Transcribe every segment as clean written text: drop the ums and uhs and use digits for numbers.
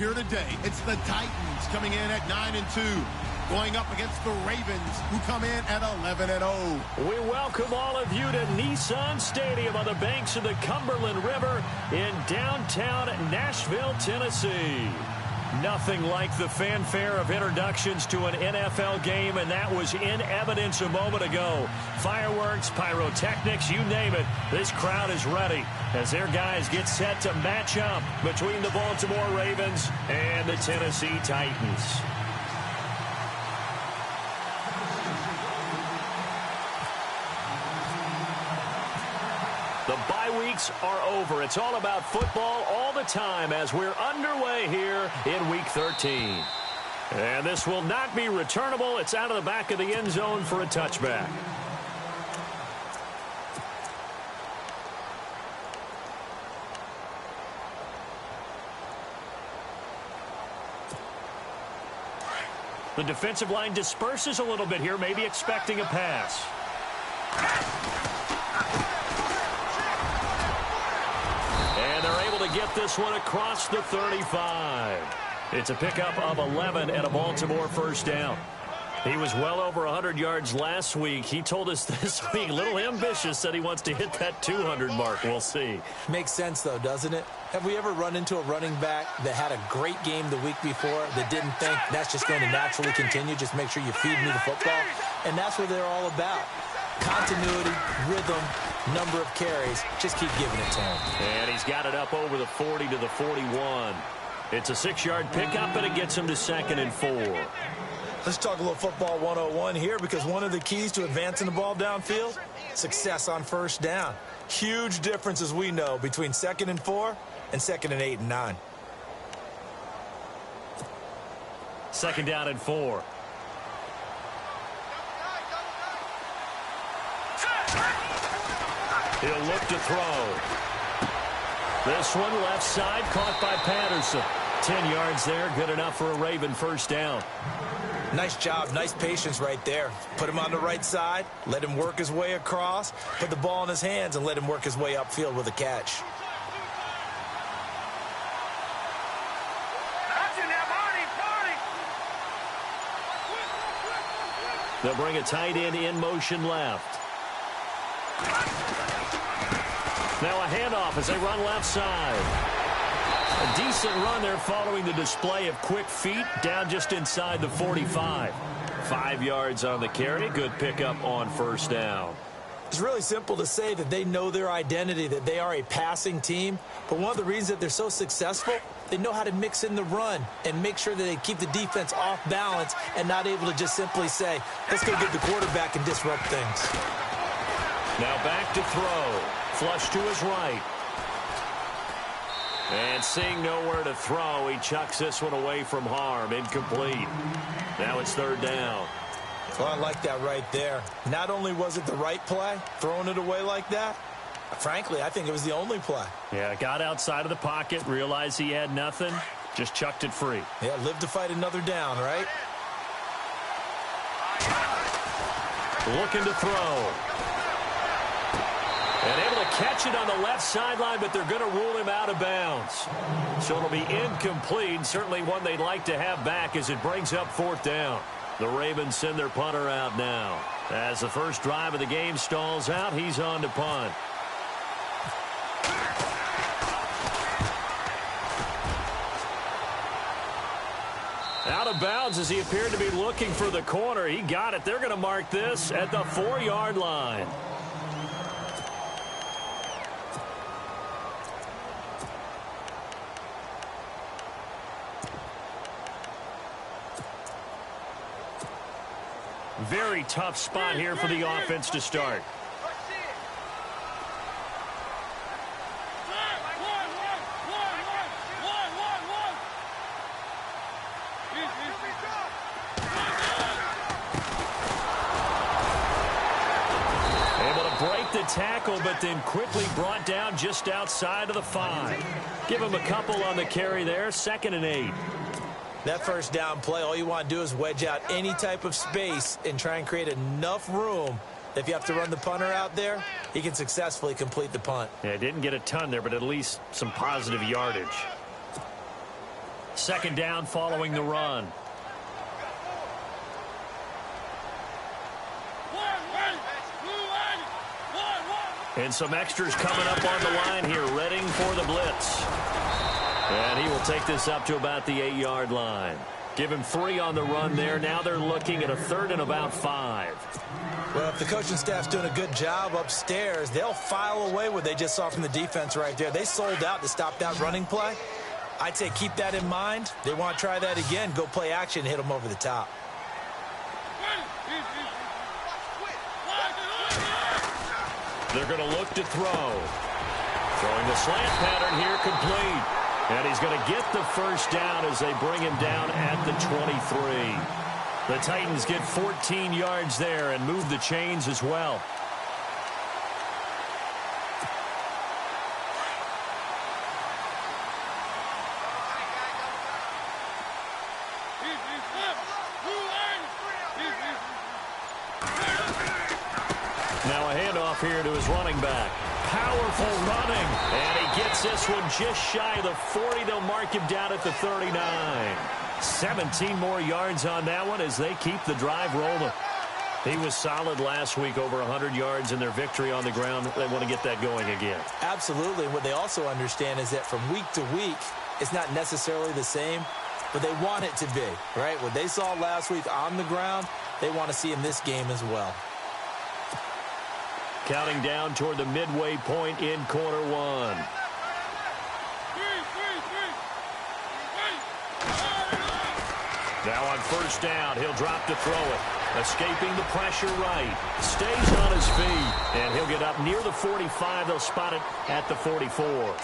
here today. It's the Titans coming in at 9-2. Going up against the Ravens, who come in at 11-0. We welcome all of you to Nissan Stadium on the banks of the Cumberland River in downtown Nashville, Tennessee. Nothing like the fanfare of introductions to an NFL game, and that was in evidence a moment ago. Fireworks, pyrotechnics, you name it. This crowd is ready as their guys get set to match up between the Baltimore Ravens and the Tennessee Titans. The bye weeks are over. It's all about football all the time as we're underway here in Week 13. And this will not be returnable. It's out of the back of the end zone for a touchback. The defensive line disperses a little bit here, maybe expecting a pass. To get this one across the 35. It's a pickup of 11 and a Baltimore first down. He was well over 100 yards last week. He told us this week, a little ambitious, said he wants to hit that 200 mark. We'll see. Makes sense, though, doesn't it? Have we ever run into a running back that had a great game the week before that didn't think that's just going to naturally continue? Just make sure you feed me the football. And that's what they're all about. Continuity, rhythm, number of carries. Just keep giving it to him. And he's got it up over the 40 to the 41. It's a 6-yard pickup, and it gets him to 2nd and 4. Let's talk a little football 101 here, because one of the keys to advancing the ball downfield, success on first down. Huge difference, as we know, between 2nd and 4 and 2nd and 8 and 9. 2nd down and 4. He'll look to throw. This one left side, caught by Patterson. 10 yards there, good enough for a Raven first down. Nice job, nice patience right there. Put him on the right side, let him work his way across, put the ball in his hands, and let him work his way upfield with a catch. They'll bring a tight end in motion left. Now a handoff as they run left side. A decent run there following the display of quick feet down just inside the 45. 5 yards on the carry. Good pickup on first down. It's really simple to say that they know their identity, that they are a passing team. But one of the reasons that they're so successful, they know how to mix in the run and make sure that they keep the defense off balance and not able to just simply say, let's go get the quarterback and disrupt things. Now back to throw. Flush to his right. And seeing nowhere to throw, he chucks this one away from harm. Incomplete. Now it's 3rd down. Well, I like that right there. Not only was it the right play, throwing it away like that, frankly, I think it was the only play. Yeah, got outside of the pocket, realized he had nothing, just chucked it free. Yeah, live to fight another down, right? Looking to throw. And able to catch it on the left sideline, but they're going to rule him out of bounds. So it'll be incomplete. Certainly one they'd like to have back as it brings up 4th down. The Ravens send their punter out now. As the first drive of the game stalls out, he's on to punt. Out of bounds as he appeared to be looking for the corner. He got it. They're going to mark this at the 4-yard line. Very tough spot here for the offense to start. Able to break the tackle, but then quickly brought down just outside of the 5. Give him a couple on the carry there. 2nd and 8. That first down play, all you want to do is wedge out any type of space and try and create enough room. If you have to run the punter out there, he can successfully complete the punt. Yeah, didn't get a ton there, but at least some positive yardage. Second down following the run. And some extras coming up on the line here, readying for the blitz. And he will take this up to about the 8-yard line. Give him 3 on the run there. Now they're looking at a 3rd and about 5. Well, if the coaching staff's doing a good job upstairs, they'll file away what they just saw from the defense right there. They sold out to stop that running play. I'd say keep that in mind. They want to try that again. Go play action and hit them over the top. They're going to look to throw. Throwing the slant pattern here, complete. And he's going to get the first down as they bring him down at the 23. The Titans get 14 yards there and move the chains as well. Now a handoff here to his running back. Powerful running. And he gets this one just shy of the 40. They'll mark him down at the 39. 17 more yards on that one as they keep the drive rolling. He was solid last week, over 100 yards in their victory on the ground. They want to get that going again. Absolutely. What they also understand is that from week to week, it's not necessarily the same, but they want it to be, right? What they saw last week on the ground, they want to see in this game as well. Counting down toward the midway point in quarter one. Now on first down, he'll drop to throw it. Escaping the pressure right. Stays on his feet. And he'll get up near the 45. They'll spot it at the 44.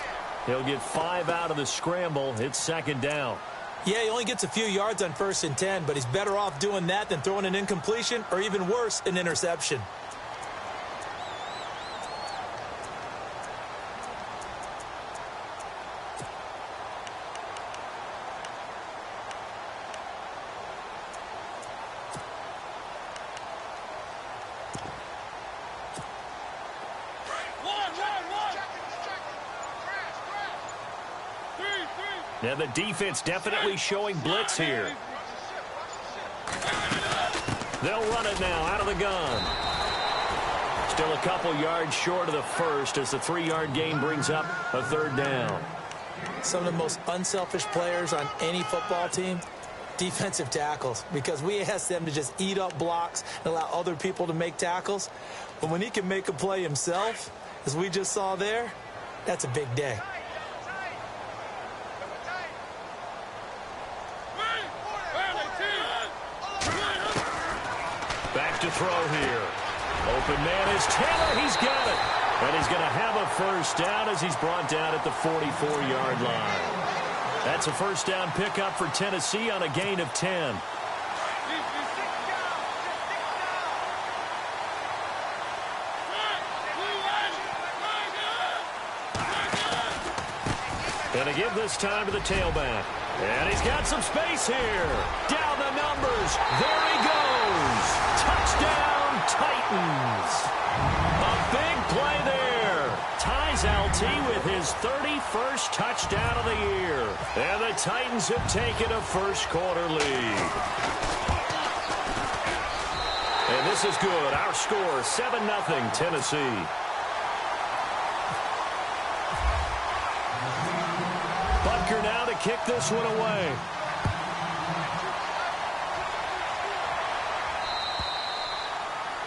He'll get 5 out of the scramble. It's second down. Yeah, he only gets a few yards on 1st and 10, but he's better off doing that than throwing an incompletion or even worse, an interception. Now the defense definitely showing blitz here. They'll run it now out of the gun. Still a couple yards short of the first as the 3-yard gain brings up a 3rd down. Some of the most unselfish players on any football team, defensive tackles, because we ask them to just eat up blocks and allow other people to make tackles. But when he can make a play himself, as we just saw there, that's a big day. Back to throw here. Open man is Taylor. He's got it. And he's going to have a first down as he's brought down at the 44-yard line. That's a first down pickup for Tennessee on a gain of 10. Going to give this time to the tailback. And he's got some space here. Down the numbers. There he goes. Touchdown, Titans. A big play there. Ties LT with his 31st touchdown of the year. And the Titans have taken a first-quarter lead. And this is good. Our score, 7-0 Tennessee. Butker now to kick this one away.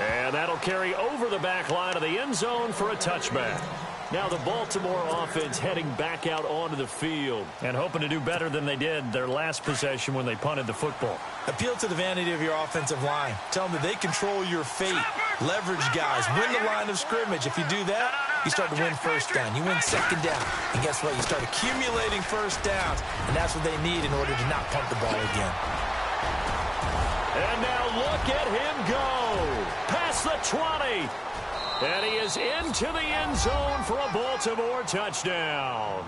And that'll carry over the back line of the end zone for a touchback. Now the Baltimore offense heading back out onto the field and hoping to do better than they did their last possession when they punted the football. Appeal to the vanity of your offensive line. Tell them that they control your fate. Leverage guys. Win the line of scrimmage. If you do that, you start to win first down. You win second down. And guess what? You start accumulating first downs. And that's what they need in order to not punt the ball again. And now look at him go. Past the 20. And he is into the end zone for a Baltimore touchdown.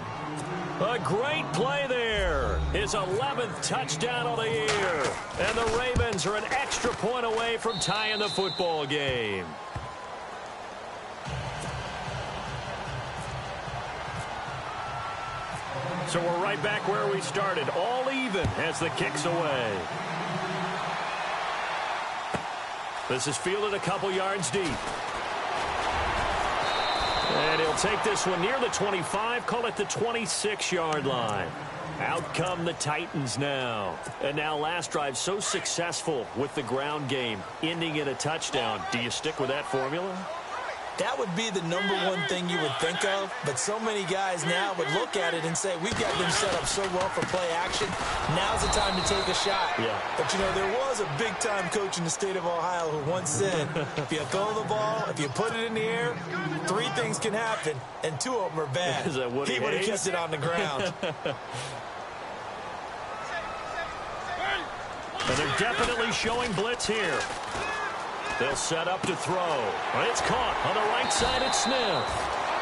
A great play there. His 11th touchdown of the year. And the Ravens are an extra point away from tying the football game. So we're right back where we started, all even as the kick's away. This is fielded a couple yards deep. And he'll take this one near the 25, call it the 26-yard line. Out come the Titans now. And now last drive so successful with the ground game, ending in a touchdown. Do you stick with that formula? That would be the number one thing you would think of, but so many guys now would look at it and say, we've got them set up so well for play action. Now's the time to take a shot. Yeah. But, you know, there was a big-time coach in the state of Ohio who once said, if you throw the ball, if you put it in the air, 3 things can happen, and 2 of them are bad. Is that Woody He would have Hayes? kept it on the ground. And they're definitely showing blitz here. They'll set up to throw. It's caught on the right side at Smith.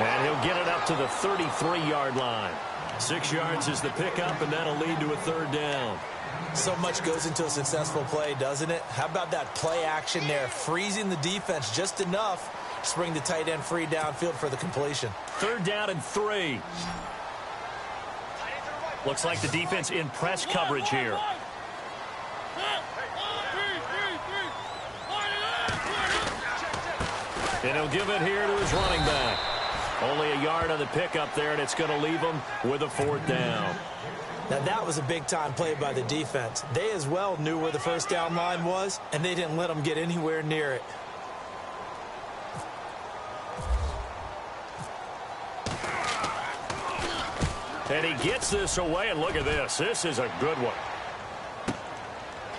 And he'll get it up to the 33-yard line. 6 yards is the pickup, and that'll lead to a 3rd down. So much goes into a successful play, doesn't it? How about that play action there, freezing the defense just enough to bring the tight end free downfield for the completion. 3rd down and 3. Looks like the defense in press coverage here. And he'll give it here to his running back. Only a yard on the pickup there, and it's going to leave him with a 4th down. Now, that was a big-time play by the defense. They as well knew where the 1st down line was, and they didn't let them get anywhere near it. And he gets this away, and look at this. This is a good one.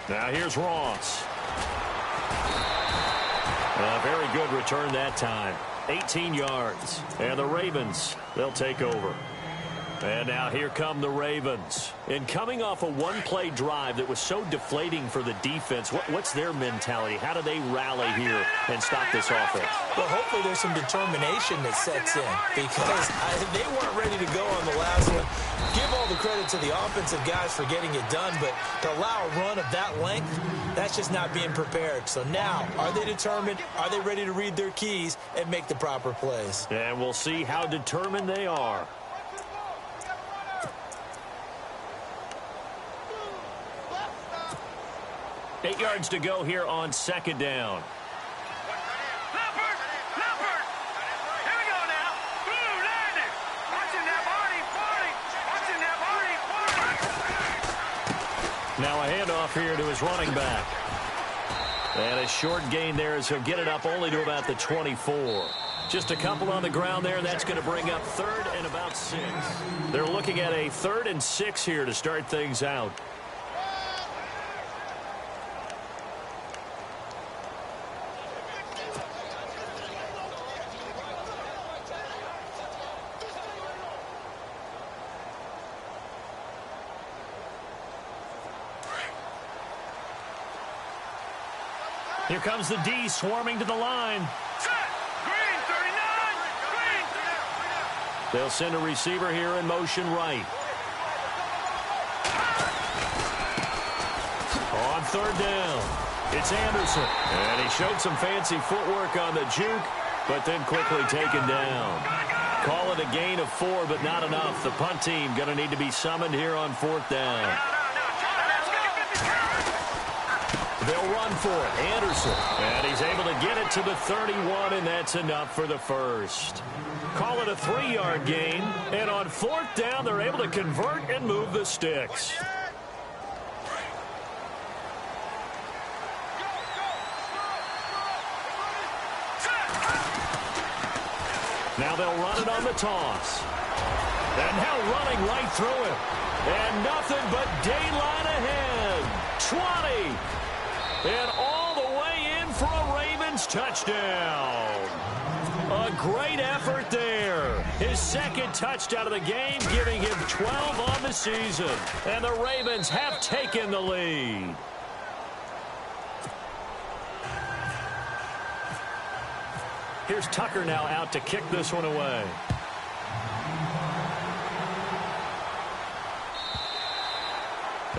Now here's Ross. A very good return that time. 18 yards. And the Ravens, they'll take over. And now here come the Ravens. And coming off a one-play drive that was so deflating for the defense, what's their mentality? How do they rally here and stop this offense? Well, hopefully there's some determination that sets in because they weren't ready to go on the last one. Give all the credit to the offensive guys for getting it done, but to allow a run of that length, that's just not being prepared. So now, are they determined? Are they ready to read their keys and make the proper plays? And we'll see how determined they are. Eight yards to go here on 2nd down. Here we go now. Blue landed. Watching that body. Now a handoff here to his running back. And a short gain there as he'll get it up only to about the 24. Just a couple on the ground there, and that's going to bring up 3rd and about 6. They're looking at a 3rd and 6 here to start things out. Here comes the D swarming to the line. Green 39. Green. They'll send a receiver here in motion right. On 3rd down, it's Anderson. And he showed some fancy footwork on the juke, but then quickly taken down. Call it a gain of 4, but not enough. The punt team going to need to be summoned here on 4th down. They'll run for it. Anderson. And he's able to get it to the 31, and that's enough for the 1st. Call it a 3-yard gain. And on 4th down, they're able to convert and move the sticks. Now they'll run it on the toss. And now running right through it. And nothing but daylight ahead. 20. And all the way in for a Ravens touchdown. A great effort there. His 2nd touchdown of the game, giving him 12 on the season. And the Ravens have taken the lead. Here's Tucker now out to kick this one away.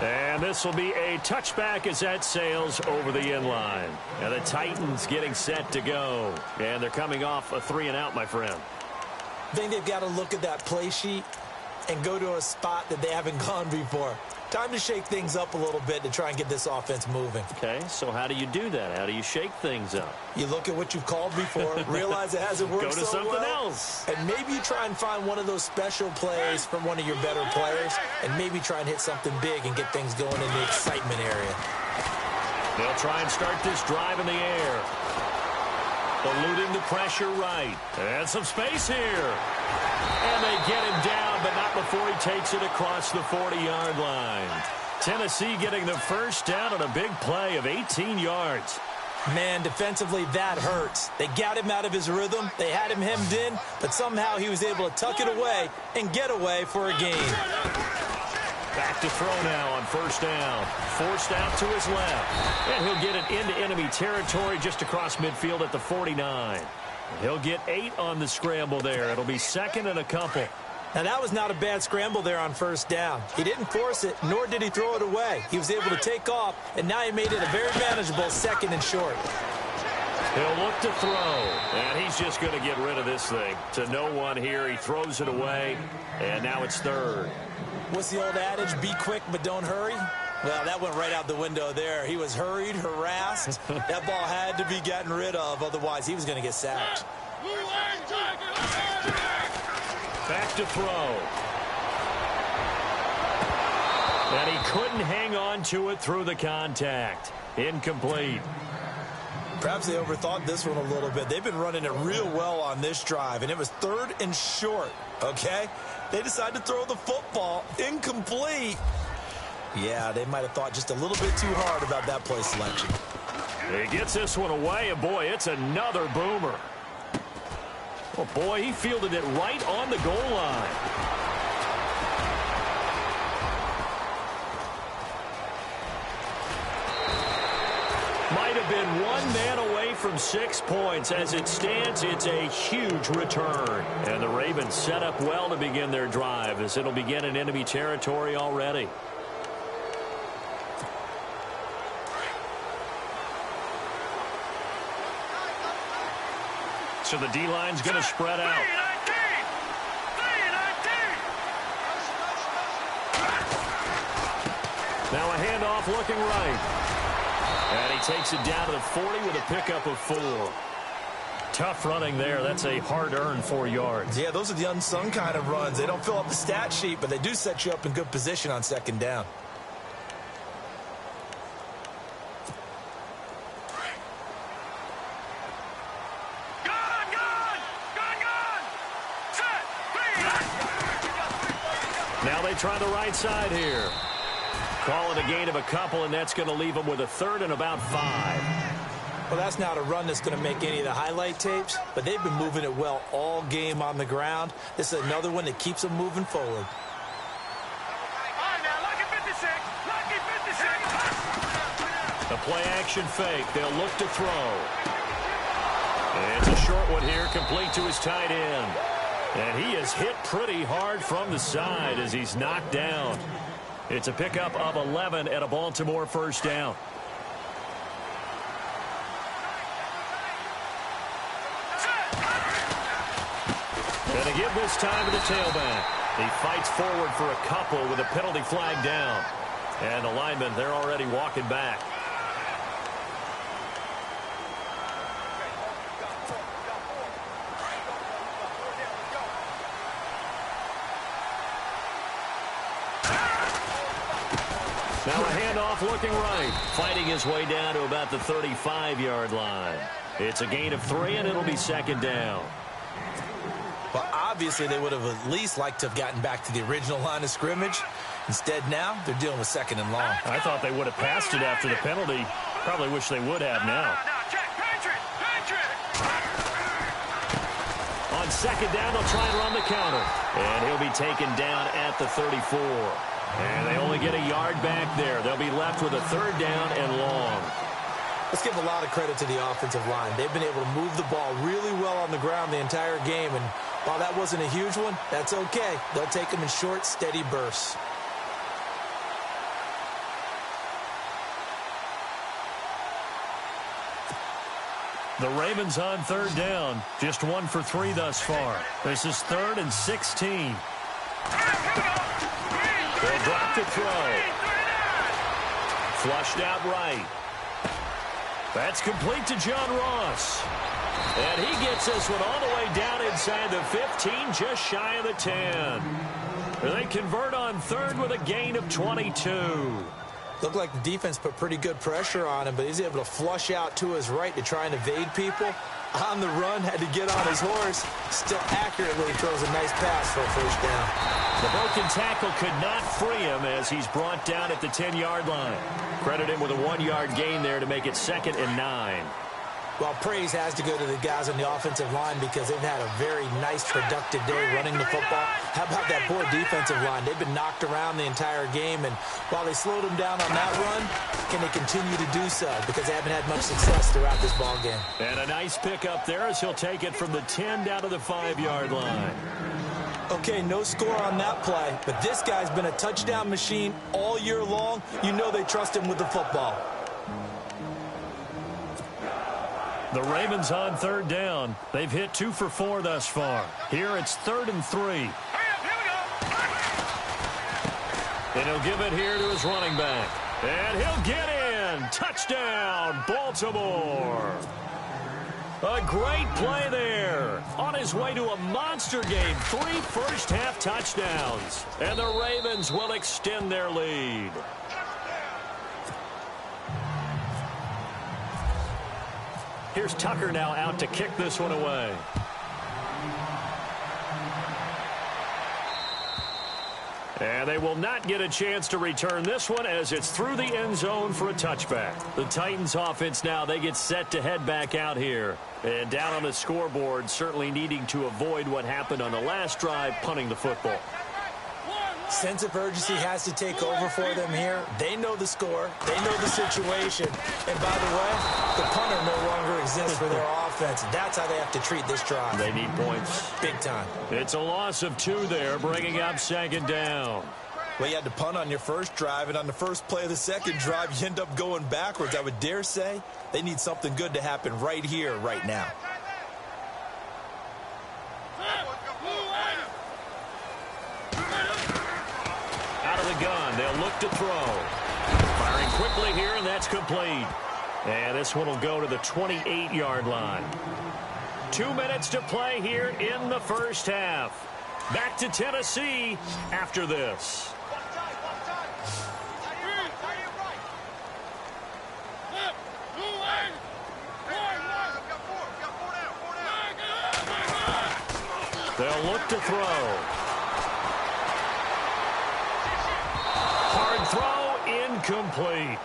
And this will be a touchback as that sails over the end line. And the Titans getting set to go. And they're coming off a 3-and-out, my friend. I think they've got to look at that play sheet and go to a spot that they haven't gone before. Time to shake things up a little bit to try and get this offense moving. Okay, so how do you do that? How do you shake things up? You look at what you've called before, realize it hasn't worked so well. Go to something else. And maybe you try and find one of those special plays from one of your better players, and maybe try and hit something big and get things going in the excitement area. They'll try and start this drive in the air. Eluding the pressure right. And some space here. And they get him down, but not before he takes it across the 40-yard line. Tennessee getting the first down on a big play of 18 yards. Man, defensively, that hurts. They got him out of his rhythm. They had him hemmed in, but somehow he was able to tuck it away and get away for a gain. Back to throw now on first down. Forced out to his left. And he'll get it into enemy territory just across midfield at the 49. He'll get 8 on the scramble there. It'll be second and a couple. Now, that was not a bad scramble there on first down. He didn't force it, nor did he throw it away. He was able to take off, and now he made it a very manageable second and short. He'll look to throw, and he's just going to get rid of this thing. To no one here, he throws it away, and now it's third. What's the old adage? Be quick, but don't hurry. Well, that went right out the window there. He was hurried, harassed. That ball had to be gotten rid of, otherwise he was going to get sacked. Back to throw. And he couldn't hang on to it through the contact. Incomplete. Perhaps they overthought this one a little bit. They've been running it real well on this drive, and it was third and short, okay? They decided to throw the football. Incomplete. Yeah, they might have thought just a little bit too hard about that play selection. He gets this one away, and boy, it's another boomer. Oh, boy, he fielded it right on the goal line. Might have been one man away from 6 points. As it stands, it's a huge return. And the Ravens set up well to begin their drive, as it'll begin in enemy territory already. So the D-line's going to spread out. Now a handoff looking right. And he takes it down to the 40 with a pickup of 4. Tough running there. That's a hard-earned 4 yards. Yeah, those are the unsung kind of runs. They don't fill up the stat sheet, but they do set you up in good position on second down. Now they try the right side here. Call it a gain of a couple, and that's going to leave them with a third and about 5. Well, that's not a run that's going to make any of the highlight tapes, but they've been moving it well all game on the ground. This is another one that keeps them moving forward. A play-action fake. They'll look to throw. And it's a short one here, complete to his tight end. And he is hit pretty hard from the side as he's knocked down. It's a pickup of 11 at a Baltimore first down. And a give this time to the tailback. He fights forward for a couple with a penalty flag down. And the linemen, they're already walking back. Now a handoff looking right. Fighting his way down to about the 35-yard line. It's a gain of 3, and it'll be second down. Well, obviously, they would have at least liked to have gotten back to the original line of scrimmage. Instead, now, they're dealing with second and long. I thought they would have passed it after the penalty. Probably wish they would have now. On second down, they'll try and run the counter. And he'll be taken down at the 34. And they only get a yard back there. They'll be left with a third down and long. Let's give a lot of credit to the offensive line. They've been able to move the ball really well on the ground the entire game. And while that wasn't a huge one, that's okay. They'll take them in short, steady bursts. The Ravens on third down. Just 1 for 3 thus far. This is 3rd and 16. Dropped to throw. Flushed out right. That's complete to John Ross. And he gets this one all the way down inside the 15, just shy of the 10. They convert on third with a gain of 22. Looked like the defense put pretty good pressure on him, but he's able to flush out to his right to try and evade people. On the run, had to get on his horse. Still accurately throws a nice pass for a first down. The broken tackle could not free him as he's brought down at the 10-yard line. Credit him with a 1-yard gain there to make it 2nd and 9. Well, praise has to go to the guys on the offensive line because they've had a very nice, productive day running the football. How about that poor defensive line? They've been knocked around the entire game, and while they slowed them down on that run, can they continue to do so? Because they haven't had much success throughout this ball game. And a nice pickup there as he'll take it from the 10 down to the 5-yard line. Okay, no score on that play, but this guy's been a touchdown machine all year long. You know they trust him with the football. The Ravens on 3rd down. They've hit 2 for 4 thus far. Here it's 3rd and 3. Hurry up, here we go. And he'll give it here to his running back. And he'll get in. Touchdown, Baltimore. A great play there. On his way to a monster game. 3 first-half touchdowns. And the Ravens will extend their lead. Here's Tucker now out to kick this one away. And they will not get a chance to return this one as it's through the end zone for a touchback. The Titans offense now, they get set to head back out here. And down on the scoreboard, certainly needing to avoid what happened on the last drive, punting the football. Sense of urgency has to take over for them here. They know the score. They know the situation. And by the way, the punter no longer exists for their offense. That's how they have to treat this drive. They need points. Big time. It's a loss of 2 there, bringing up 2nd down. Well, you had to punt on your first drive, and on the first play of the second drive, you end up going backwards. I would dare say they need something good to happen right here, right now. Out of the gun, they'll look to throw. Firing quickly here, and that's complete. And this one will go to the 28-yard line. 2 minutes to play here in the first half. Back to Tennessee after this. They'll look to throw. Hard throw, incomplete.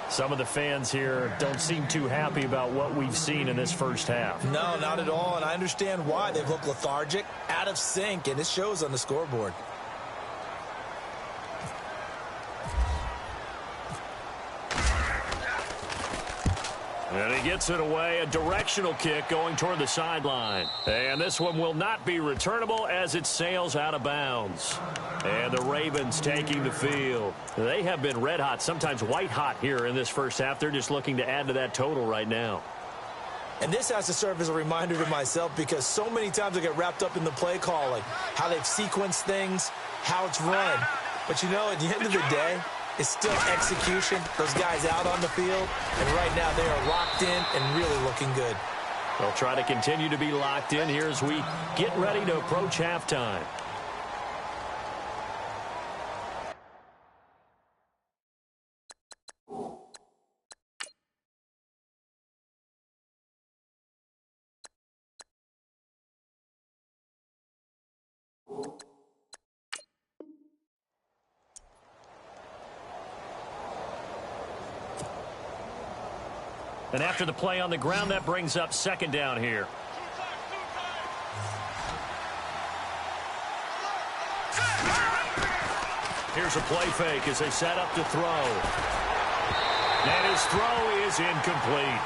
Some of the fans here don't seem too happy about what we've seen in this first half. No, not at all, and I understand why. They've looked lethargic, out of sync, and it shows on the scoreboard. And he gets it away, a directional kick going toward the sideline. And this one will not be returnable as it sails out of bounds. And the Ravens taking the field. They have been red hot, sometimes white hot here in this first half. They're just looking to add to that total right now. And this has to serve as a reminder to myself because so many times I get wrapped up in the play calling, how they've sequenced things, how it's run. But, you know, at the end of the day, it's still execution. Those guys out on the field, and right now they are locked in and really looking good. They'll try to continue to be locked in here as we get ready to approach halftime. And after the play on the ground, that brings up 2nd down here. Here's a play fake as they set up to throw. And his throw is incomplete.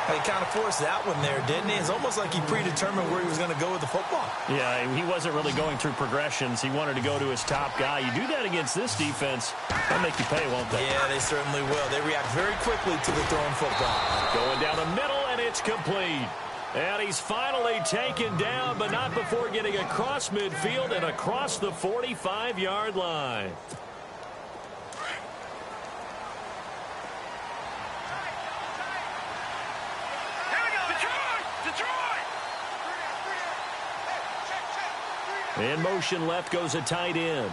He kind of forced that one there, didn't he? It's almost like he predetermined where he was going to go with the football. Yeah, he wasn't really going through progressions. He wanted to go to his top guy. You do that against this defense, they'll make you pay, won't they? Yeah, they certainly will. They react very quickly to the thrown football. Going down the middle, and it's complete. And he's finally taken down, but not before getting across midfield and across the 45-yard line. In motion left goes a tight end.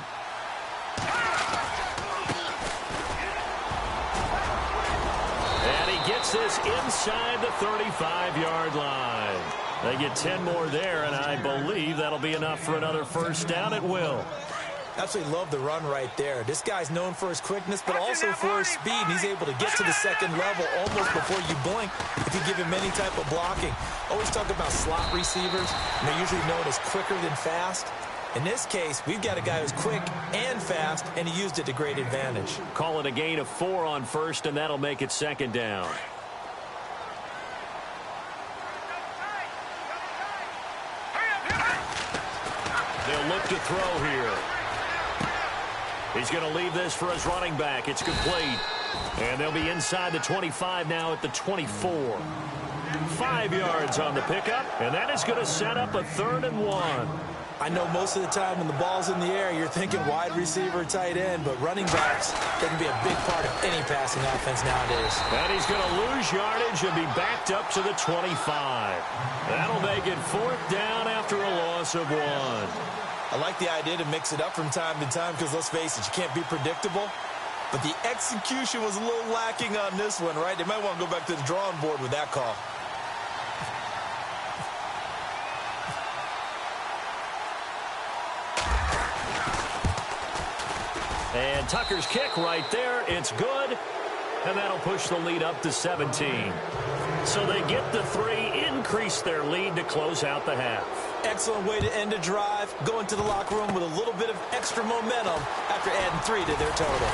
And he gets this inside the 35-yard line. They get 10 more there, and I believe that'll be enough for another first down at will. Absolutely love the run right there. This guy's known for his quickness, but also for his speed. And he's able to get to the second level almost before you blink if you give him any type of blocking. Always talk about slot receivers, and they're usually known as quicker than fast. In this case, we've got a guy who's quick and fast, and he used it to great advantage. Call it a gain of 4 on first, and that'll make it second down. They'll look to throw here. He's going to leave this for his running back. It's complete. And they'll be inside the 25 now at the 24. 5 yards on the pickup, and that is going to set up a 3rd and 1. I know most of the time when the ball's in the air, you're thinking wide receiver, tight end, but running backs, they can be a big part of any passing offense nowadays. And he's going to lose yardage and be backed up to the 25. That'll make it 4th down after a loss of 1. I like the idea to mix it up from time to time because, let's face it, you can't be predictable. But the execution was a little lacking on this one, right? They might want to go back to the drawing board with that call. And Tucker's kick right there. It's good. And that'll push the lead up to 17. So they get the 3, increase their lead to close out the half. Excellent way to end a drive. Go into the locker room with a little bit of extra momentum after adding 3 to their total.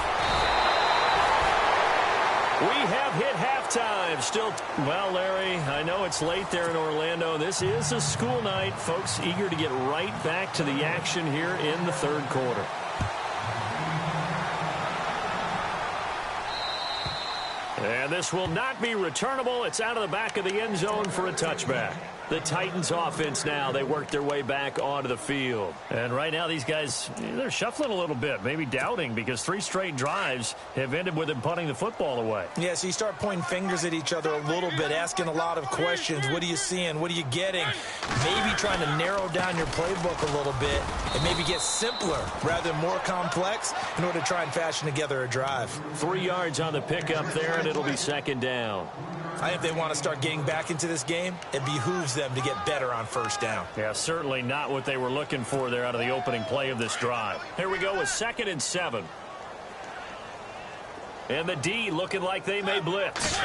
We have hit halftime. Still, well, Larry, I know it's late there in Orlando. This is a school night. Folks eager to get right back to the action here in the 3rd quarter. And this will not be returnable. It's out of the back of the end zone for a touchback. The Titans offense now, they work their way back onto the field. And right now these guys, they're shuffling a little bit, maybe doubting, because 3 straight drives have ended with them punting the football away. Yeah, so you start pointing fingers at each other a little bit, asking a lot of questions. What are you seeing? What are you getting? Maybe trying to narrow down your playbook a little bit and maybe get simpler rather than more complex in order to try and fashion together a drive. 3 yards on the pickup there, and it'll be 2nd down. I think if they want to start getting back into this game, it behooves them to get better on 1st down. Yeah, certainly not what they were looking for there out of the opening play of this drive. Here we go with 2nd and 7. And the D looking like they may blitz.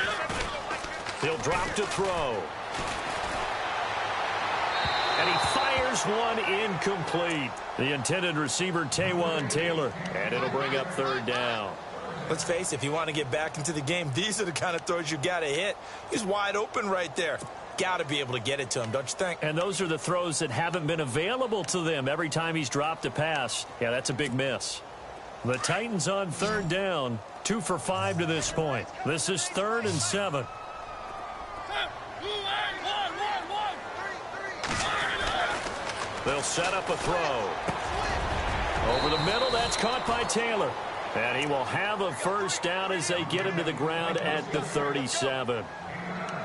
He'll drop to throw. And he fires one incomplete. The intended receiver, Taywan Taylor. And it'll bring up 3rd down. Let's face it, if you want to get back into the game, these are the kind of throws you got to hit. He's wide open right there. Got to be able to get it to him, don't you think? And those are the throws that haven't been available to them every time he's dropped a pass. Yeah, that's a big miss. The Titans on 3rd down, 2 for 5 to this point. This is 3rd and 7. They'll set up a throw. Over the middle, that's caught by Taylor. And he will have a 1st down as they get him to the ground at the 37.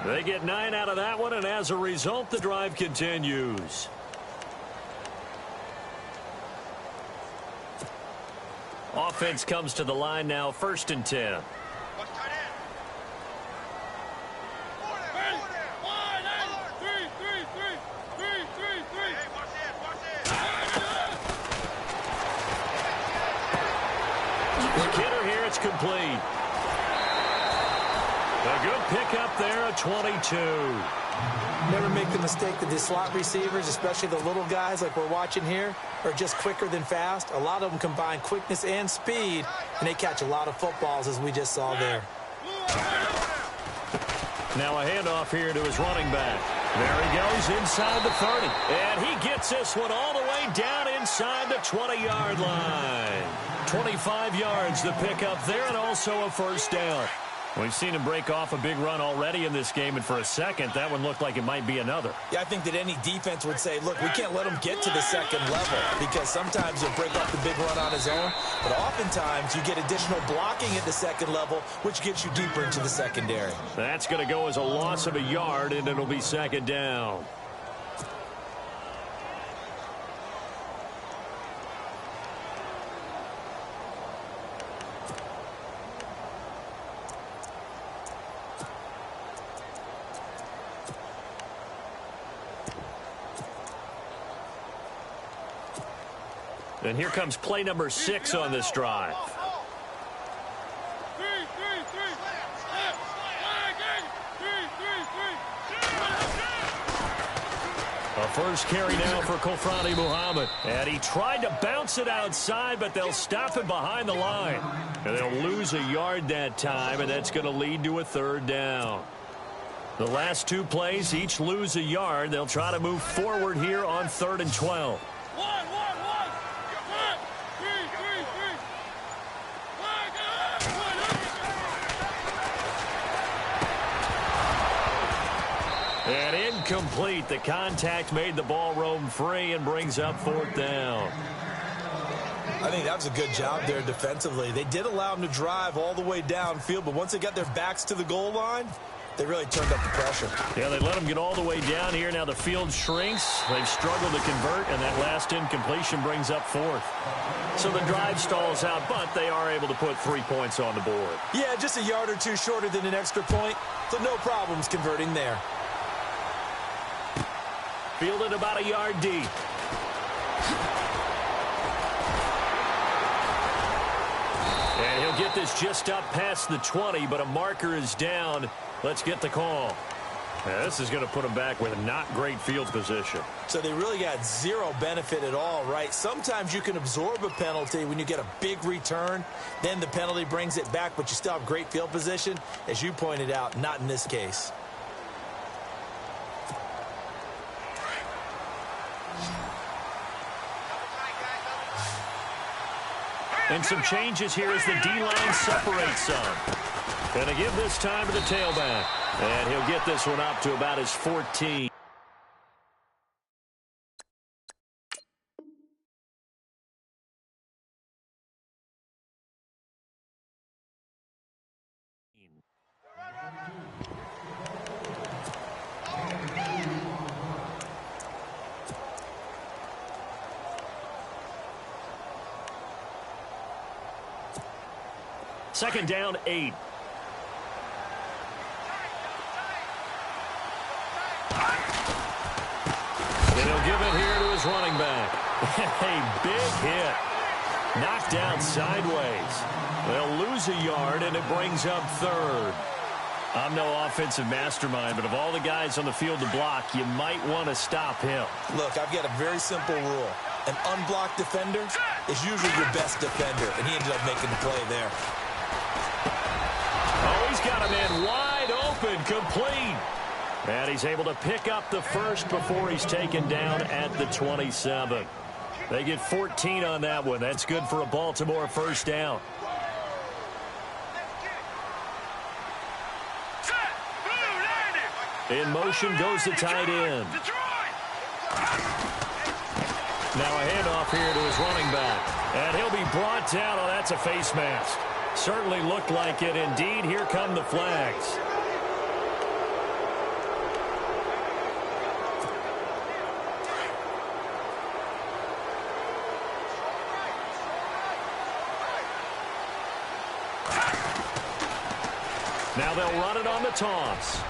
They get 9 out of that one, and as a result, the drive continues. Offense comes to the line now, 1st and 10. Complete. A good pickup there at 22. Never make the mistake that the slot receivers, especially the little guys like we're watching here, are just quicker than fast. A lot of them combine quickness and speed, and they catch a lot of footballs, as we just saw there. Now a handoff here to his running back. There he goes inside the 30. And he gets this one all the way down inside the 20-yard line. 25 yards the pickup there, and also a 1st down. We've seen him break off a big run already in this game, and for a second, that one looked like it might be another. Yeah, I think that any defense would say, look, we can't let him get to the 2nd level, because sometimes he'll break off the big run on his own, but oftentimes you get additional blocking at the 2nd level, which gets you deeper into the secondary. That's going to go as a loss of a yard, and it'll be 2nd down. And here comes play number 6 on this drive. A first carry now for Kofrani Muhammad. And he tried to bounce it outside, but they'll stop him behind the line. And they'll lose a yard that time, and that's going to lead to a third down. The last 2 plays, each lose a yard. They'll try to move forward here on 3rd and 12. And incomplete. The contact made the ball roam free and brings up 4th down. I think that was a good job there defensively. They did allow them to drive all the way downfield, but once they got their backs to the goal line, they really turned up the pressure. Yeah, they let them get all the way down here. Now the field shrinks. They've struggled to convert, and that last incompletion brings up 4th. So the drive stalls out, but they are able to put 3 points on the board. Yeah, just a yard or 2 shorter than an extra point, so no problems converting there. Fielded about a yard deep. And he'll get this just up past the 20, but a marker is down. Let's get the call. Now, this is going to put them back with not great field position. So they really got zero benefit at all, right? Sometimes you can absorb a penalty when you get a big return. Then the penalty brings it back, but you still have great field position. As you pointed out, not in this case. And some changes here as the D-line separates some. Going to give this time to the tailback. And he'll get this one up to about his 14. Second down, 8. And he'll give it here to his running back. A big hit. Knocked down sideways. They'll lose a yard, and it brings up 3rd. I'm no offensive mastermind, but of all the guys on the field to block, you might want to stop him. Look, I've got a very simple rule. An unblocked defender is usually your best defender, and he ended up making the play there. Oh, he's got a man wide open, complete. And he's able to pick up the first before he's taken down at the 27. They get 14 on that one. That's good for a Baltimore first down. In motion goes the tight end. Now a handoff here to his running back. And he'll be brought down. Oh, that's a face mask. Certainly looked like it. Indeed, here come the flags. Now they'll run it on the toss.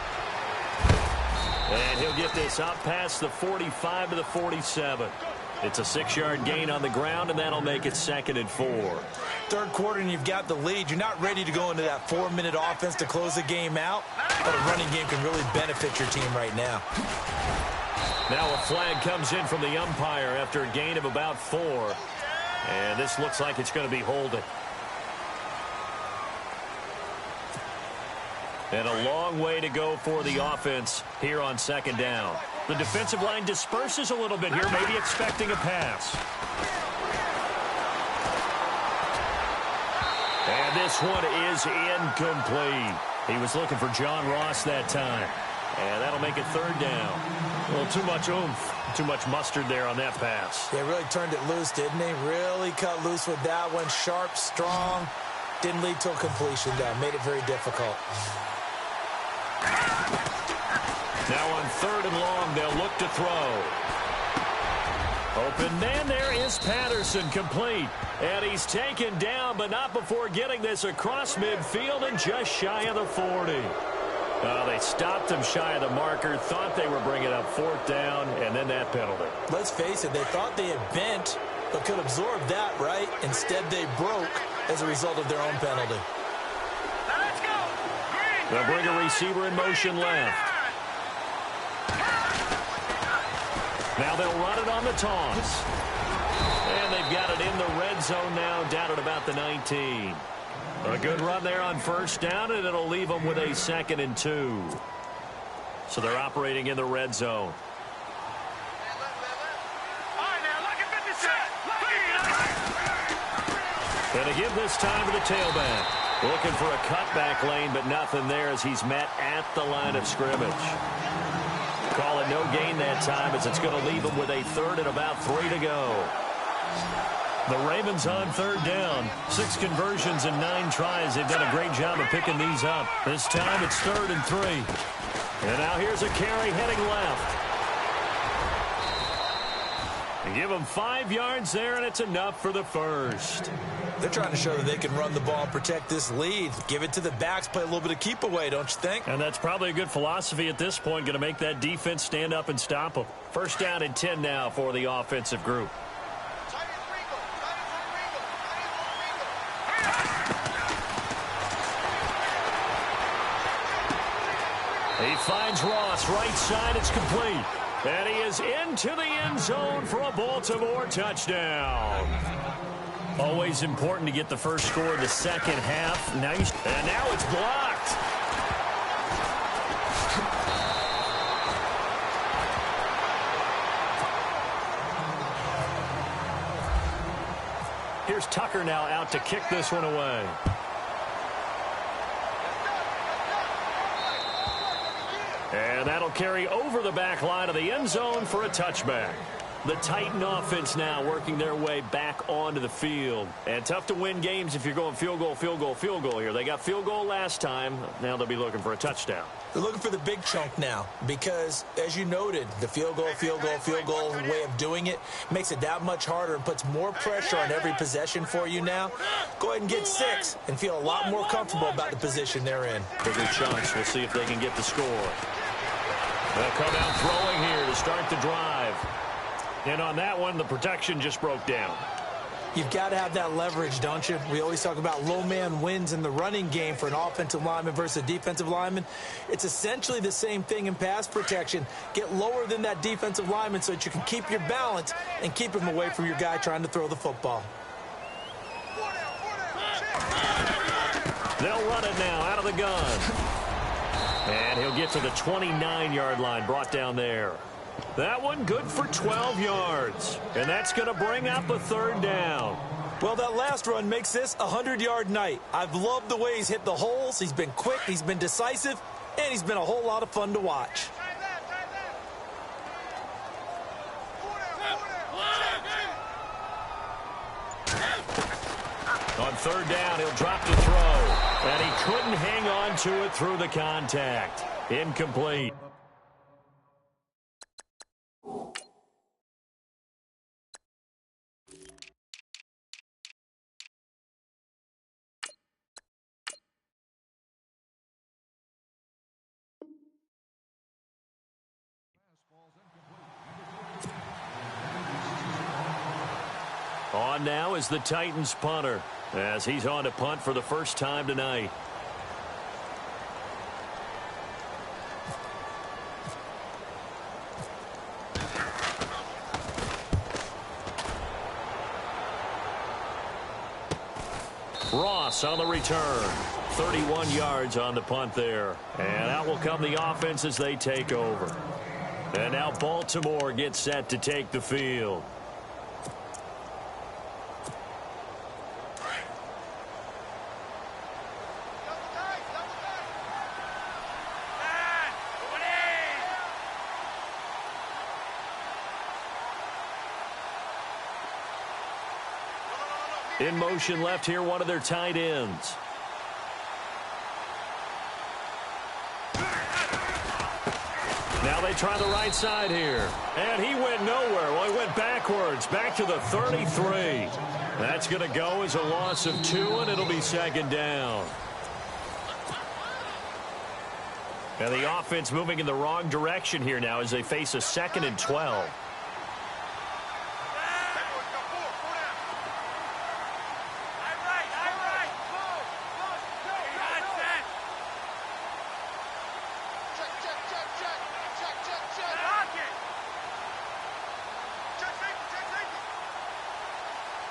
And he'll get this up past the 45 to the 47. It's a 6-yard gain on the ground, and that'll make it 2nd and 4. Third quarter, and you've got the lead. You're not ready to go into that 4-minute offense to close the game out, but a running game can really benefit your team right now. Now a flag comes in from the umpire after a gain of about 4. And this looks like it's going to be holding. And a long way to go for the offense here on 2nd down. The defensive line disperses a little bit here, maybe expecting a pass. And this one is incomplete. He was looking for John Ross that time. And that'll make it 3rd down. A little too much oomph, too much mustard there on that pass. They really turned it loose, didn't they? Really cut loose with that one. Sharp, strong. Didn't lead to a completion down. Made it very difficult. Now on 3rd and long, they'll look to throw. Open man there is Patterson, complete. And he's taken down, but not before getting this across midfield and just shy of the 40. They stopped him shy of the marker, thought they were bringing up 4th down, and then that penalty. Let's face it, they thought they had bent but could absorb that, right? Instead, they broke as a result of their own penalty. Now let's go. Green. They'll bring a receiver in motion left. Now they'll run it on the toss. And they've got it in the red zone now, down at about the 19. A good run there on first down, and it'll leave them with a 2nd and 2. So they're operating in the red zone. All right, now look at 56. And to give this time to the tailback. Looking for a cutback lane, but nothing there as he's met at the line of scrimmage. Call it no gain that time as it's going to leave them with a 3rd and about 3 to go. The Ravens on 3rd down. 6 conversions and 9 tries. They've done a great job of picking these up. This time it's 3rd and 3. And now here's a carry heading left. And give them 5 yards there, and it's enough for the first. They're trying to show that they can run the ball and protect this lead. Give it to the backs, play a little bit of keep away, don't you think? And that's probably a good philosophy at this point, going to make that defense stand up and stop them. 1st down and 10 now for the offensive group. He finds Ross, right side, it's complete. And he is into the end zone for a Baltimore touchdown. Always important to get the first score of the second half. Now it's blocked. Here's Tucker now out to kick this one away. And that'll carry over the back line of the end zone for a touchback. The Titan offense now working their way back onto the field. And tough to win games if you're going field goal, field goal, field goal here. They got field goal last time. Now they'll be looking for a touchdown. They're looking for the big chunk now because, as you noted, the field goal way of doing it makes it that much harder and puts more pressure on every possession for you now. Go ahead and get 6 and feel a lot more comfortable about the position they're in. Bigger chunks. We'll see if they can get the score. They'll come out throwing here to start the drive. And on that one, the protection just broke down. You've got to have that leverage, don't you? We always talk about low man wins in the running game for an offensive lineman versus a defensive lineman. It's essentially the same thing in pass protection. Get lower than that defensive lineman so that you can keep your balance and keep him away from your guy trying to throw the football. They'll run it now out of the gun. And he'll get to the 29-yard line, brought down there. That one good for 12 yards. And that's going to bring up a 3rd down. Well, that last run makes this a 100-yard night. I've loved the way he's hit the holes. He's been quick, he's been decisive, and he's been a whole lot of fun to watch. On 3rd down, he'll drop to throw. And he couldn't hang on to it through the contact. Incomplete. On now is the Titans punter as he's on to punt for the first time tonight. Ross on the return. 31 yards on the punt there. And out will come the offense as they take over. And now Baltimore gets set to take the field. In motion left here, one of their tight ends. Now they try the right side here. And he went nowhere. Well, he went backwards, back to the 33. That's going to go as a loss of 2, and it'll be 2nd down. And the offense moving in the wrong direction here now as they face a 2nd and 12.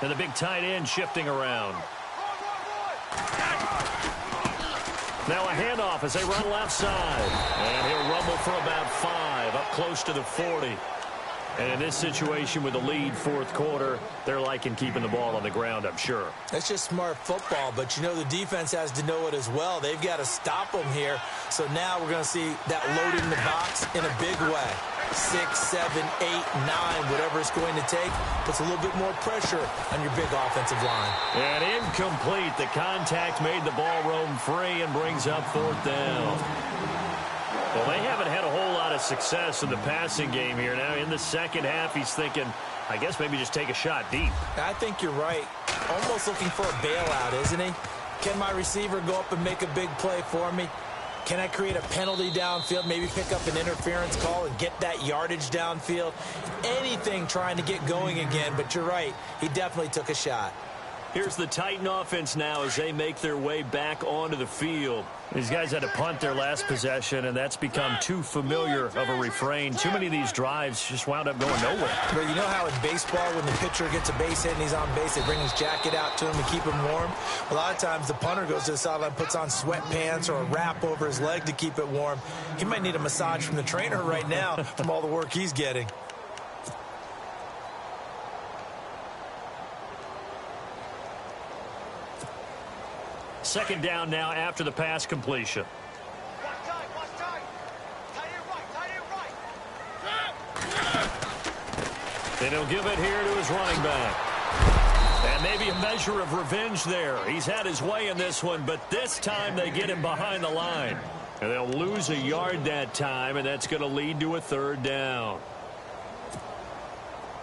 And the big tight end shifting around. Now a handoff as they run left side. And he'll rumble for about 5, up close to the 40. And in this situation with the lead fourth quarter, they're liking keeping the ball on the ground, I'm sure. That's just smart football, but you know the defense has to know it as well. They've got to stop them here. So now we're going to see that loading the box in a big way. 6, 7, 8, 9, whatever it's going to take, puts a little bit more pressure on your big offensive line. And incomplete. The contact made the ball roam free and brings up fourth down. Well, they haven't had a whole lot of success in the passing game here. Now, in the second half, he's thinking, I guess maybe just take a shot deep. I think you're right. Almost looking for a bailout, isn't he? Can my receiver go up and make a big play for me? Can I create a penalty downfield, maybe pick up an interference call and get that yardage downfield? Anything trying to get going again, but you're right. He definitely took a shot. Here's the Titan offense now as they make their way back onto the field. These guys had to punt their last possession, and that's become too familiar of a refrain. Too many of these drives just wound up going nowhere. But you know how in baseball, when the pitcher gets a base hit and he's on base, they bring his jacket out to him to keep him warm? A lot of times the punter goes to the sideline, puts on sweatpants or a wrap over his leg to keep it warm. He might need a massage from the trainer right now from all the work he's getting. Second down now after the pass completion. And he'll give it here to his running back. And maybe a measure of revenge there. He's had his way in this one, but this time they get him behind the line. And they'll lose a yard that time, and that's going to lead to a third down.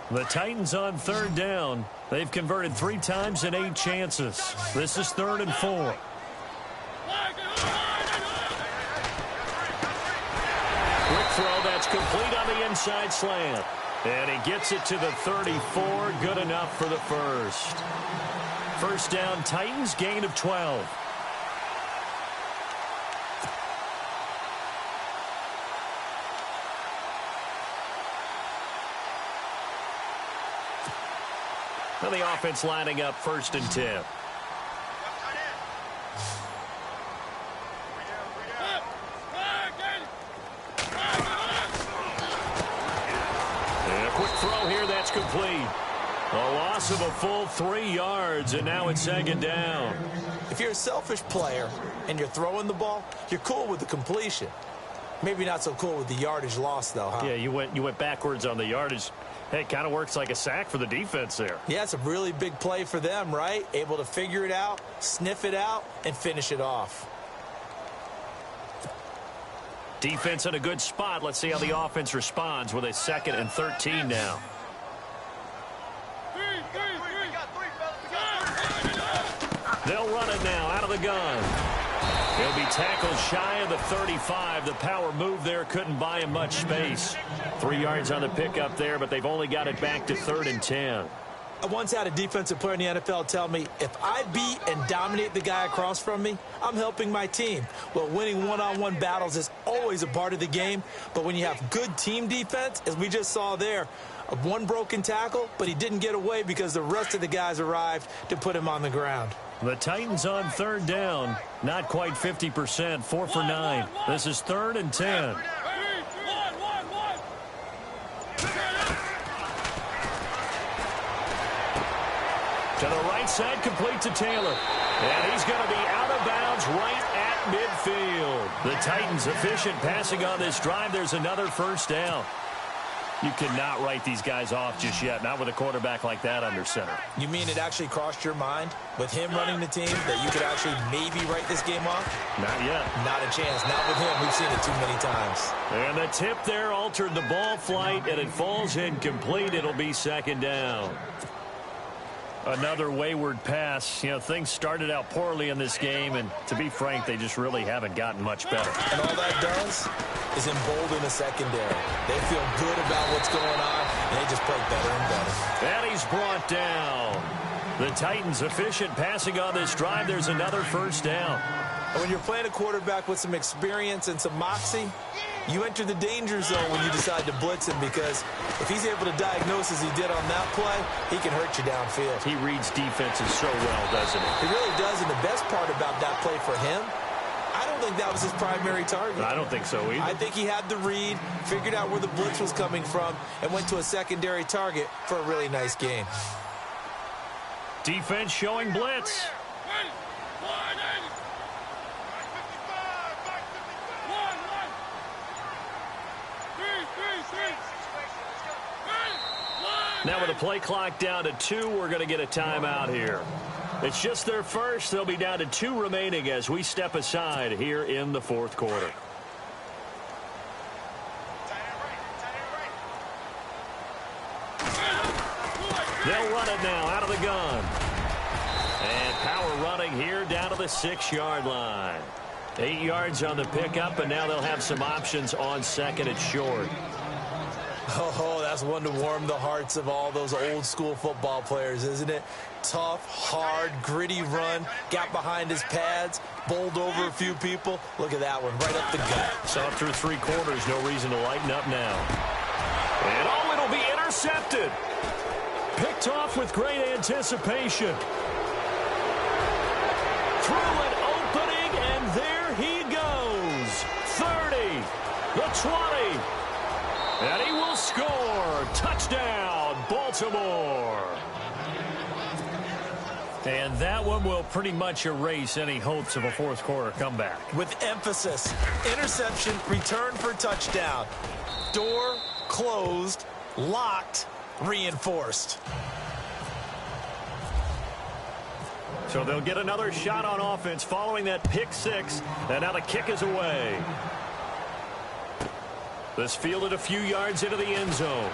The Titans on third down. They've converted 3 times in 8 chances. This is 3rd and 4. Quick throw that's complete on the inside slant. And he gets it to the 34. Good enough for the first. First down, Titans, gain of 12. Now the offense lining up 1st and 10. And a quick throw here that's complete. A loss of a full 3 yards, and now it's 2nd down. If you're a selfish player and you're throwing the ball, you're cool with the completion. Maybe not so cool with the yardage loss, though, huh? Yeah, you went backwards on the yardage. Hey, it kind of works like a sack for the defense there. Yeah, it's a really big play for them, right? Able to figure it out, sniff it out, and finish it off. Defense in a good spot. Let's see how the offense responds with a 2nd and 13 now. They'll run it now out of the gun. He'll be tackled shy of the 35. The power move there couldn't buy him much space. 3 yards on the pickup there, but they've only got it back to 3rd and 10. I once had a defensive player in the NFL tell me, if I beat and dominate the guy across from me, I'm helping my team. Well, winning one-on-one battles is always a part of the game, but when you have good team defense, as we just saw there, one broken tackle, but he didn't get away because the rest of the guys arrived to put him on the ground. The Titans on 3rd down. Not quite 50%. 4 for 9. This is 3rd and 10. To the right side, complete to Taylor. And he's going to be out of bounds right at midfield. The Titans efficient passing on this drive. There's another first down. You cannot write these guys off just yet, not with a quarterback like that under center. You mean it actually crossed your mind with him running the team that you could actually maybe write this game off? Not yet. Not a chance. Not with him. We've seen it too many times. And the tip there altered the ball flight, and it falls incomplete. It'll be 2nd down. Another wayward pass. You know, things started out poorly in this game, and to be frank, they just really haven't gotten much better. And all that does is embolden the secondary. They feel good about what's going on, and they just play better and better. And he's brought down. The Titans efficient passing on this drive. There's another first down. And when you're playing a quarterback with some experience and some moxie, you enter the danger zone when you decide to blitz him, because if he's able to diagnose as he did on that play, he can hurt you downfield. He reads defenses so well, doesn't he? He really does, and the best part about that play for him, I don't think that was his primary target. I don't think so either. I think he had the read, figured out where the blitz was coming from, and went to a secondary target for a really nice gain. Defense showing blitz. Now with the play clock down to 2, we're going to get a timeout here. It's just their first. They'll be down to 2 remaining as we step aside here in the fourth quarter. They'll run it now out of the gun. And power running here down to the 6-yard line. 8 yards on the pickup, and now they'll have some options on second and short. Oh, that's one to warm the hearts of all those old school football players, isn't it? Tough, hard, gritty run, got behind his pads, bowled over a few people. Look at that one, right up the gut. Saw through 3 quarters, no reason to lighten up now. And oh, it'll be intercepted. Picked off with great anticipation. Through an opening, and there he goes. 30, the 20. And he will score. Touchdown, Baltimore. And that one will pretty much erase any hopes of a fourth quarter comeback. With emphasis, interception, return for touchdown. Door closed, locked, reinforced. So they'll get another shot on offense following that pick 6. And now the kick is away. This fielded a few yards into the end zone.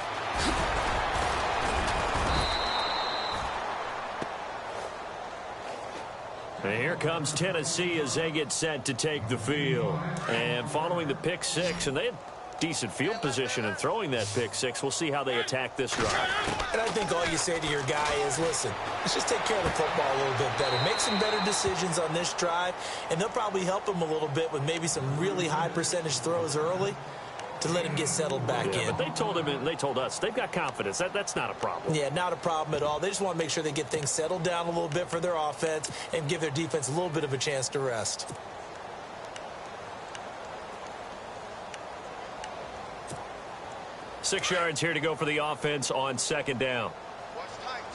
And here comes Tennessee as they get set to take the field. And following the pick 6, and they had decent field position in throwing that pick 6. We'll see how they attack this drive. And I think all you say to your guy is, listen, let's just take care of the football a little bit better. Make some better decisions on this drive, and they'll probably help him a little bit with maybe some really high percentage throws early to let him get settled back in. But they told him and they told us they've got confidence. That's not a problem. Yeah, not a problem at all. They just want to make sure they get things settled down a little bit for their offense and give their defense a little bit of a chance to rest. Six yards here to go for the offense on second down.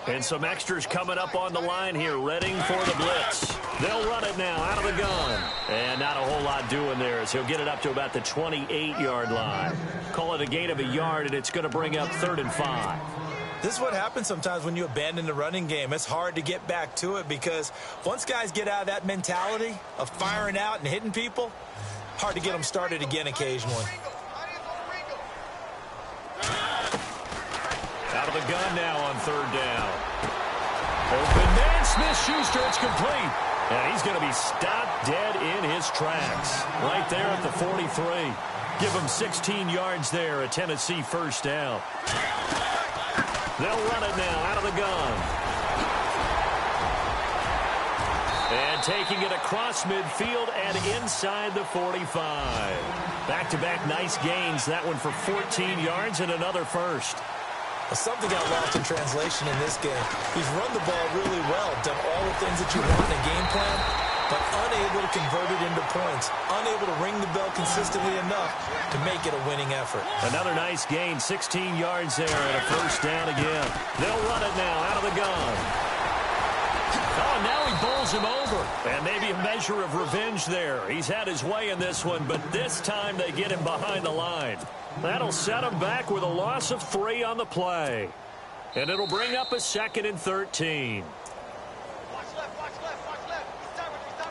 And some extras coming up on the line here, readying for the blitz. They'll run it now out of the gun. And not a whole lot doing there as he'll get it up to about the 28-yard line. Call it a gain of a yard, and it's going to bring up 3rd and 5. This is what happens sometimes when you abandon the running game. It's hard to get back to it because once guys get out of that mentality of firing out and hitting people, hard to get them started again occasionally. Out of the gun now on 3rd down. Open man, Smith-Schuster, it's complete. And he's going to be stopped dead in his tracks. Right there at the 43. Give him 16 yards there, a Tennessee first down. They'll run it now out of the gun. And taking it across midfield and inside the 45. Back-to-back nice gains. That one for 14 yards and another first. Well, something got lost in translation in this game. He's run the ball really well, done all the things that you want in a game plan, but unable to convert it into points, unable to ring the bell consistently enough to make it a winning effort. Another nice gain, 16 yards there and a first down again. They'll run it now out of the gun. Oh, now he bowls him over. And maybe a measure of revenge there. He's had his way in this one, but this time they get him behind the line. That'll set him back with a loss of 3 on the play. And it'll bring up a 2nd and 13.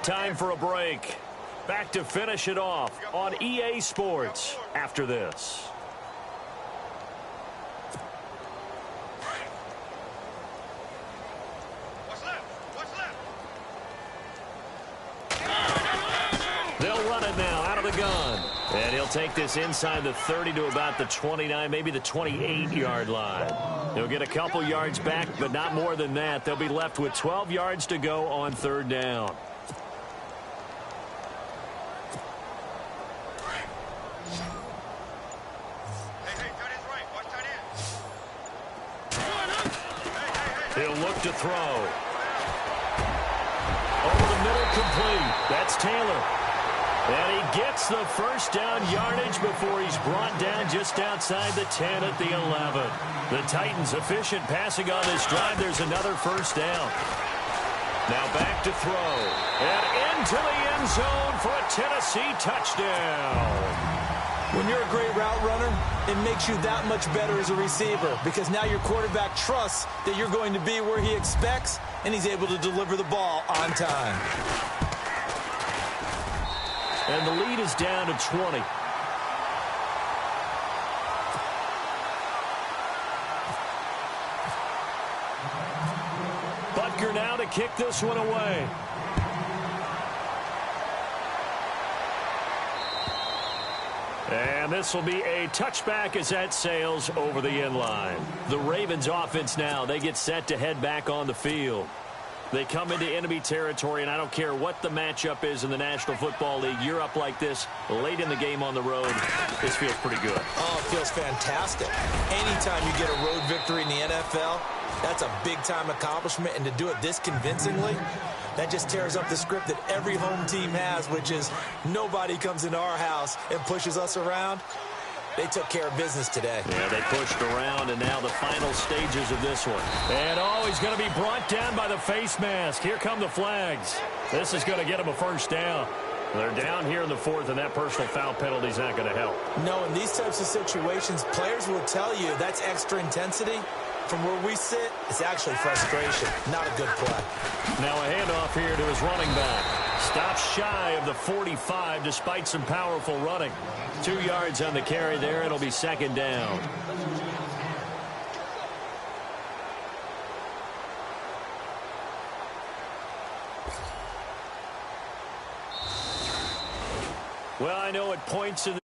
Time for a break. Back to finish it off on EA Sports after this. They'll run it now out of the gun. And he'll take this inside the 30 to about the 29, maybe the 28-yard line. He'll get a couple yards back, but not more than that. They'll be left with 12 yards to go on 3rd down. look to throw. Over the middle, complete. That's Taylor. And he gets the first down yardage before he's brought down just outside the 10 at the 11. The Titans efficient passing on this drive. There's another first down. Now back to throw. And into the end zone for a Tennessee touchdown. When you're a great route runner, it makes you that much better as a receiver because now your quarterback trusts that you're going to be where he expects, and he's able to deliver the ball on time. And the lead is down to 20. Butker now to kick this one away. And this will be a touchback as that sails over the end line. The Ravens offense now, they get set to head back on the field. They come into enemy territory, and I don't care what the matchup is in the National Football League. You're up like this late in the game on the road. This feels pretty good. Oh, it feels fantastic. Anytime you get a road victory in the NFL, that's a big-time accomplishment, and to do it this convincingly, that just tears up the script that every home team has, which is nobody comes into our house and pushes us around. They took care of business today. Yeah, they pushed around, and now the final stages of this one. And, he's going to be brought down by the face mask. Here come the flags. This is going to get him a first down. They're down here in the fourth, and that personal foul penalty is not going to help. No, in these types of situations, players will tell you that's extra intensity. From where we sit, it's actually frustration, not a good play. Now a handoff here to his running back. Stops shy of the 45 despite some powerful running. 2 yards on the carry there. It'll be second down. Well, I know it points in